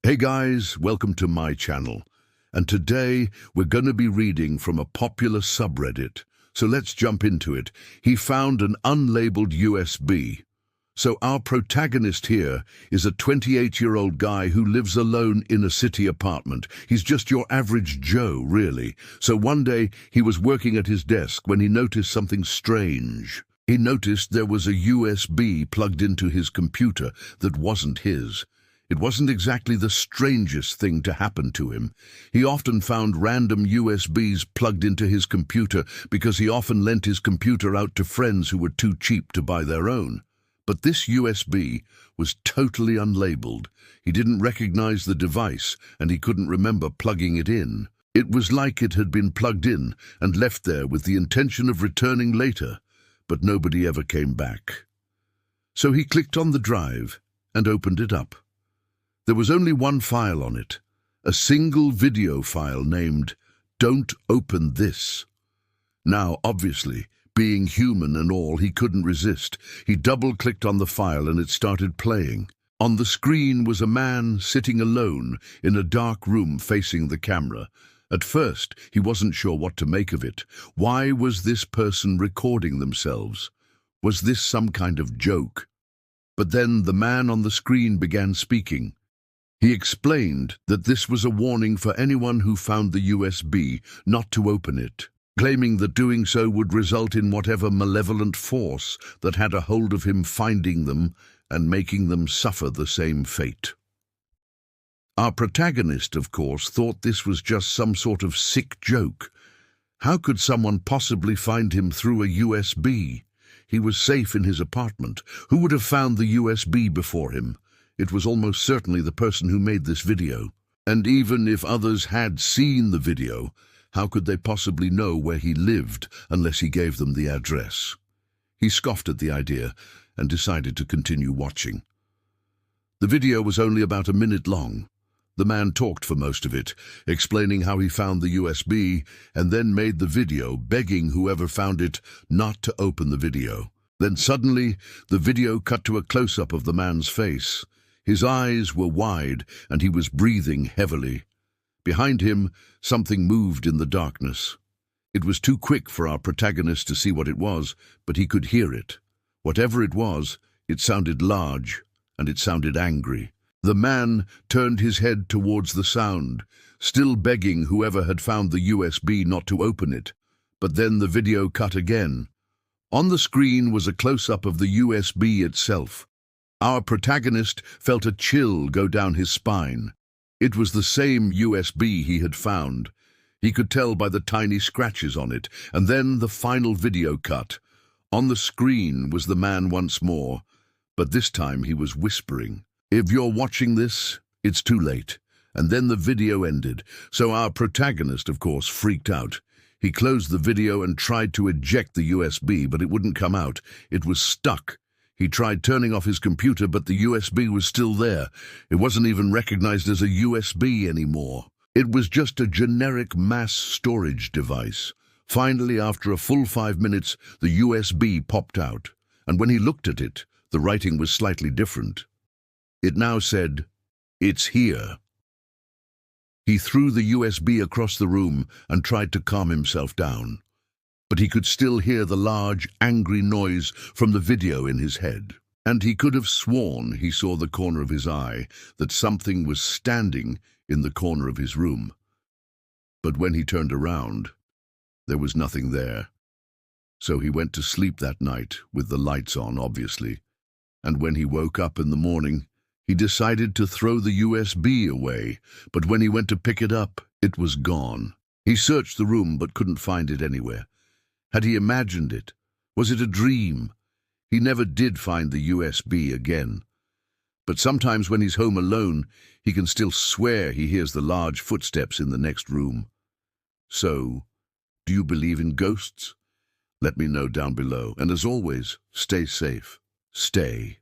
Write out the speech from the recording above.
Hey guys, welcome to my channel. And today we're going to be reading from a popular subreddit. So let's jump into it. He found an unlabeled USB. So our protagonist here is a 28-year-old guy who lives alone in a city apartment. He's just your average Joe, really. So one day he was working at his desk when he noticed something strange. He noticed there was a USB plugged into his computer that wasn't his. It wasn't exactly the strangest thing to happen to him. He often found random USBs plugged into his computer because he often lent his computer out to friends who were too cheap to buy their own. But this USB was totally unlabeled. He didn't recognize the device, and he couldn't remember plugging it in. It was like it had been plugged in and left there with the intention of returning later, but nobody ever came back. So he clicked on the drive and opened it up. There was only one file on it, a single video file named "Don't Open This." Now, obviously, being human and all, he couldn't resist. He double-clicked on the file and it started playing. On the screen was a man sitting alone in a dark room facing the camera. At first, he wasn't sure what to make of it. Why was this person recording themselves? Was this some kind of joke? But then the man on the screen began speaking. He explained that this was a warning for anyone who found the USB not to open it, claiming that doing so would result in whatever malevolent force that had a hold of him finding them and making them suffer the same fate. Our protagonist, of course, thought this was just some sort of sick joke. How could someone possibly find him through a USB? He was safe in his apartment. Who would have found the USB before him? It was almost certainly the person who made this video. And even if others had seen the video, how could they possibly know where he lived unless he gave them the address? He scoffed at the idea and decided to continue watching. The video was only about a minute long. The man talked for most of it, explaining how he found the USB and then made the video, begging whoever found it not to open the video. Then suddenly, the video cut to a close-up of the man's face. His eyes were wide, and he was breathing heavily. Behind him, something moved in the darkness. It was too quick for our protagonist to see what it was, but he could hear it. Whatever it was, it sounded large, and it sounded angry. The man turned his head towards the sound, still begging whoever had found the USB not to open it. But then the video cut again. On the screen was a close-up of the USB itself. Our protagonist felt a chill go down his spine. It was the same USB he had found. He could tell by the tiny scratches on it, and then the final video cut. On the screen was the man once more, but this time he was whispering. If you're watching this, it's too late. And then the video ended, so our protagonist, of course, freaked out. He closed the video and tried to eject the USB, but it wouldn't come out. It was stuck. He tried turning off his computer, but the USB was still there. It wasn't even recognized as a USB anymore. It was just a generic mass storage device. Finally, after a full 5 minutes, the USB popped out. And when he looked at it, the writing was slightly different. It now said, "It's here." He threw the USB across the room and tried to calm himself down. But he could still hear the large, angry noise from the video in his head. And he could have sworn he saw the corner of his eye, that something was standing in the corner of his room. But when he turned around, there was nothing there. So he went to sleep that night, with the lights on, obviously. And when he woke up in the morning, he decided to throw the USB away. But when he went to pick it up, it was gone. He searched the room but couldn't find it anywhere. Had he imagined it? Was it a dream? He never did find the USB again. But sometimes when he's home alone, he can still swear he hears the large footsteps in the next room. So, do you believe in ghosts? Let me know down below. And as always, stay safe. Stay